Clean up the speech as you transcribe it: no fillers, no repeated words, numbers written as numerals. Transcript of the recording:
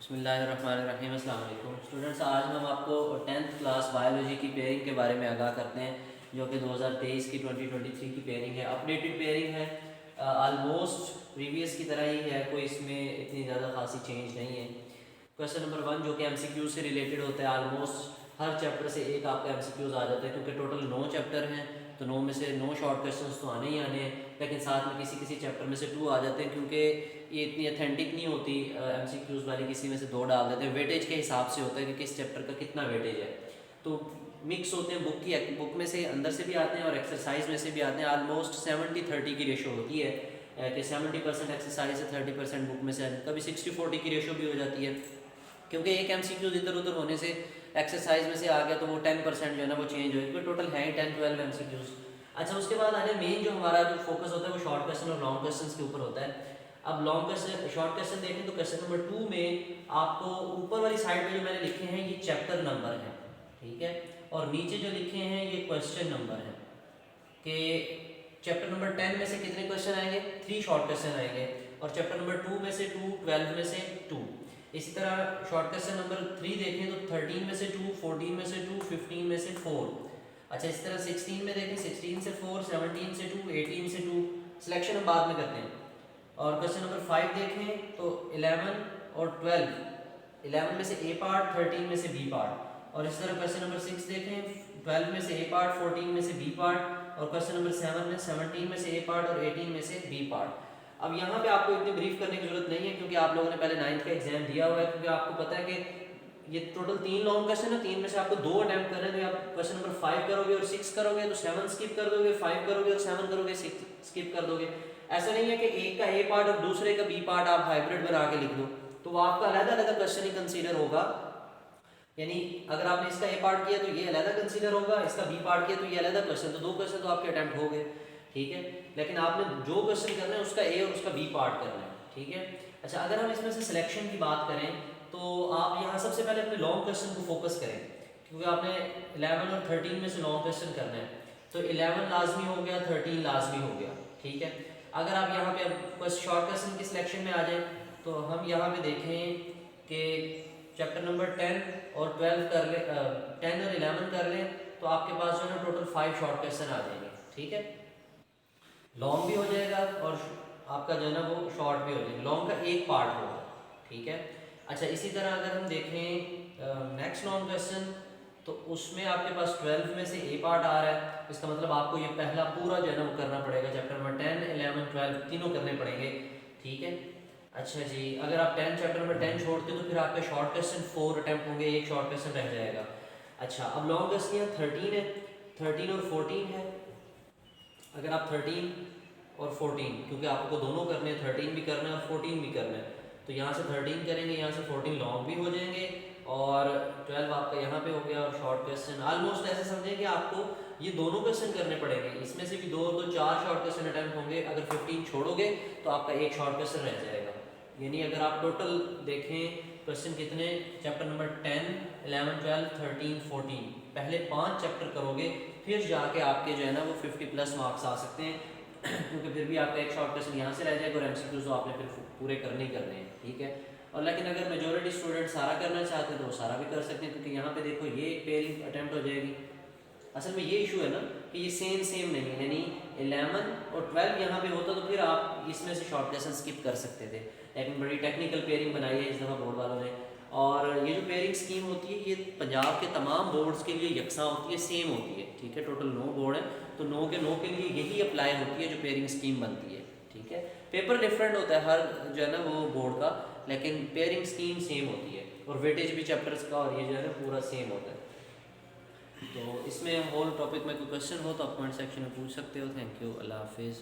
बिस्मिल्लाहिर्रहमानिर्रहीम। अस्सलाम वालेकुम स्टूडेंट्स, आज हम आपको 10th क्लास बायोलॉजी की पेयरिंग के बारे में आगाह करते हैं, जो कि 2023 की 2023 की पेयरिंग है। अपडेटेड पेयरिंग है, आलमोस्ट प्रीवियस की तरह ही है, कोई इसमें इतनी ज़्यादा खासी चेंज नहीं है। क्वेश्चन नंबर 1 जो कि MCQ से रिलेटेड होता है, आलमोस्ट हर चैप्टर से एक आपका MCQs आ जाता है, क्योंकि टोटल 9 चैप्टर हैं, तो 9 में से 9 शॉर्ट क्वेश्चन तो आने ही आने हैं, लेकिन साथ में किसी किसी चैप्टर में से 2 आ जाते हैं, क्योंकि ये इतनी अथेंटिक नहीं होती। MCQs वाली किसी में से 2 डाल देते हैं, वेटेज के हिसाब से होता है कि किस चैप्टर का कितना वेटेज है, तो मिक्स होते हैं। बुक में से अंदर से भी आते हैं और एक्सरसाइज में से भी आते हैं। आलमोस्ट 70-30 की रेशो होती है कि 70% एक्सरसाइज से 30% बुक में से, कभी 60-40 की रेशो भी हो जाती है, क्योंकि एक MCQ इधर उधर होने से एक्सरसाइज में से आ गया तो वो 10% जो है ना वो चेंज हो गया, टोटल है ही 10-12 MCQs। अच्छा, उसके बाद आगे मेन जो हमारा जो फोकस होता है वो शॉर्ट क्वेश्चन और लॉन्ग क्वेश्चन के ऊपर होता है। अब लॉन्ग क्वेश्चन शॉर्ट क्वेश्चन देखें तो क्वेश्चन नंबर 2 में आपको ऊपर वाली साइड में जो मैंने लिखे हैं ये चैप्टर नंबर है, ठीक है, और नीचे जो लिखे हैं ये क्वेश्चन नंबर है कि चैप्टर नंबर 10 में से कितने क्वेश्चन आएंगे, 3 शॉर्ट क्वेश्चन आएंगे, और चैप्टर नंबर 2 में से 2, 12 में से 2। इसी तरह शॉर्ट क्वेश्चन नंबर 3 देखें तो 13 में से 2, 14 में से 2, 15 में से 4। अच्छा, इस तरह 16 में देखें 16 से 4, 17 से 2, 18 से 2। सिलेक्शन हम बाद में करते हैं। और क्वेश्चन नंबर 5 देखें तो 11 और 12, 11 में से ए पार्ट, 13 में से बी पार्ट। और इस तरह क्वेश्चन नंबर 6 देखें 12 में से ए पार्ट, 14 में से बी पार्ट। और क्वेश्चन नंबर 7 में 17 में से ए पार्ट और 18 में से बी पार्ट। अब यहाँ पे आपको इतनी ब्रीफ करने की जरूरत नहीं है, क्योंकि आप लोगों ने पहले 9th का एग्जाम दिया हुआ है, क्योंकि आपको पता है कि ये टोटल 3 लॉन्ग क्वेश्चन है, 3 में से आपको 2 अटेम्प्ट करने हैं, तो आप क्वेश्चन नंबर 5 करोगे और 6 करोगे तो 7 स्किप कर दोगे, 5 करोगे और 7 करोगे, 6 स्किप कर दोगे। ऐसा नहीं है कि एक का ए पार्ट और दूसरे का बी पार्ट आप हाइब्रिड बना के लिख दो, तो वो आपका अलग अलग क्वेश्चन ही कंसीडर होगा। यानी अगर आपने इसका ए पार्ट किया तो ये अलग कंसीडर होगा, इसका बी पार्ट किया तो ये अलग क्वेश्चन, तो 2 क्वेश्चन तो आपके अटेम्प्ट हो गए, ठीक है। लेकिन आपने जो क्वेश्चन करना है उसका ए और उसका बी पार्ट करना है, ठीक है। अच्छा, अगर हम इसमें से सिलेक्शन की बात करें तो आप यहाँ सबसे पहले अपने लॉन्ग क्वेश्चन को फोकस करें, क्योंकि आपने 11 और 13 में से लॉन्ग क्वेश्चन करना है, तो 11 लाजमी हो गया, 13 लाजमी हो गया, ठीक है। अगर आप यहाँ पे अब शॉर्ट क्वेश्चन की सिलेक्शन में आ जाए तो हम यहाँ पे देखें कि चैप्टर नंबर 10 और 12 कर ले, 10 और 11 कर लें, तो आपके पास जो है ना टोटल 5 शॉर्ट क्वेश्चन आ जाएंगे, ठीक है। लॉन्ग भी हो जाएगा और आपका जो है ना वो शॉर्ट भी हो जाएगा, लॉन्ग का एक पार्ट होगा, ठीक है। अच्छा, इसी तरह अगर हम देखें नेक्स्ट लॉन्ग क्वेश्चन, तो उसमें आपके पास 12 में से ए पार्ट आ रहा है, इसका मतलब आपको ये पहला पूरा जो है ना वो करना पड़ेगा, चैप्टर नंबर 10, 11, 12 तीनों करने पड़ेंगे, ठीक है। अच्छा जी, अगर आप चैप्टर नंबर 10 छोड़ते हो तो फिर आपके शॉर्ट क्वेश्चन 4 अटैम्प्ट होंगे, एक शॉर्ट क्वेश्चन रह जाएगा। अच्छा, अब लॉन्ग क्वेश्चन 13 है, 13 और 14 है। अगर आप 13 और 14, क्योंकि आपको दोनों करने हैं, 13 भी करना है और 14 भी करना है, तो यहाँ से 13 करेंगे, यहाँ से 14 लॉन्ग भी हो जाएंगे, और 12 आपका यहाँ पे हो गया। और शॉर्ट क्वेश्चन ऑलमोस्ट ऐसे समझें कि आपको ये दोनों क्वेश्चन करने पड़ेंगे, इसमें से भी 4 शॉर्ट क्वेश्चन अटैम्प्ट होंगे। अगर 15 छोड़ोगे तो आपका एक शॉर्ट क्वेश्चन रह जाएगा। यानी अगर आप टोटल देखें क्वेश्चन कितने, चैप्टर नंबर 10, 11, 12, 13, 14, पहले 5 चैप्टर करोगे, फिर जाके आपके जो है ना वो 50+ मार्क्स आ सकते हैं, क्योंकि फिर भी आपका एक शॉर्ट क्वेश्चन यहाँ से रह जाएगा और MCQs तो आपने फिर पूरे करने ही करने हैं, ठीक है। और लेकिन अगर मेजोरिटी स्टूडेंट सारा करना चाहते हैं तो वो सारा भी कर सकते हैं, क्योंकि यहाँ पे देखो ये पेयरिंग अटैम्प्ट हो जाएगी। असल में ये इशू है ना कि ये सेम नहीं, यानी 11 और 12 यहाँ पे होता तो फिर आप इसमें से शॉर्ट क्वेश्चन स्किप कर सकते थे, लेकिन बड़ी टेक्निकल पेयरिंग बनाई है इस दफ़ा बोर्ड वालों ने। और ये जो पेयरिंग स्कीम होती है ये पंजाब के तमाम बोर्ड्स के लिए यकसा होती है, सेम होती है, ठीक है। टोटल 9 बोर्ड हैं, तो 9 के 9 के लिए यही अप्लाई होती है जो पेयरिंग स्कीम बनती है, ठीक है। पेपर डिफरेंट होता है हर जो है ना वो बोर्ड का, लेकिन पेयरिंग स्कीम सेम होती है, और वेटेज भी चैप्टर्स का और ये जो है ना पूरा सेम होता है। तो इसमें होल टॉपिक में कोई क्वेश्चन हो तो आप कमेंट सेक्शन में पूछ सकते हो। थैंक यू, अल्लाह हाफिज़।